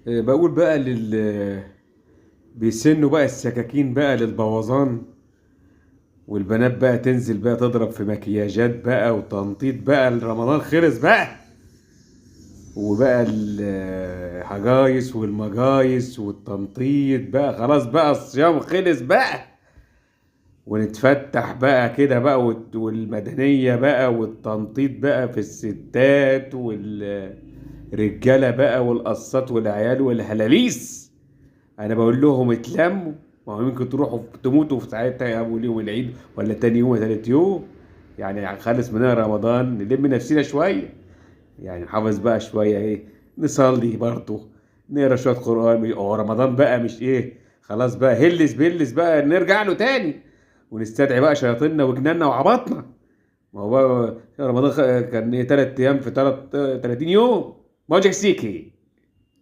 بقول بقى بيسنوا بقى السكاكين بقى للبوظان، والبنات بقى تنزل بقى تضرب في مكياجات بقى وتنطيط بقى، رمضان خلص بقى. وبقى الحجايس والمجايس والتنطيط بقى خلاص بقى، الصيام خلص بقى. ونتفتح بقى كده بقى والمدنية بقى والتنطيط بقى في الستات والرجالة بقى والقصات والعيال والهلاليس. انا بقول لهم اتلموا، ما هو يمكن تروحوا تموتوا في ساعتها يا ابو يوم العيد ولا تاني يوم ولا تالت يوم. يعني خلص مننا رمضان نلم نفسنا شويه، يعني نحافظ بقى شويه ايه، نصلي برضه، نقرا شويه قران. هو رمضان بقى مش ايه، خلاص بقى هلس بلس بقى نرجع له تاني، ونستدعي بقى شياطيننا وجناننا وعبطنا. ما هو بقى رمضان كان ايه، 3 ايام في 30 يوم. ما هو جاكسيكي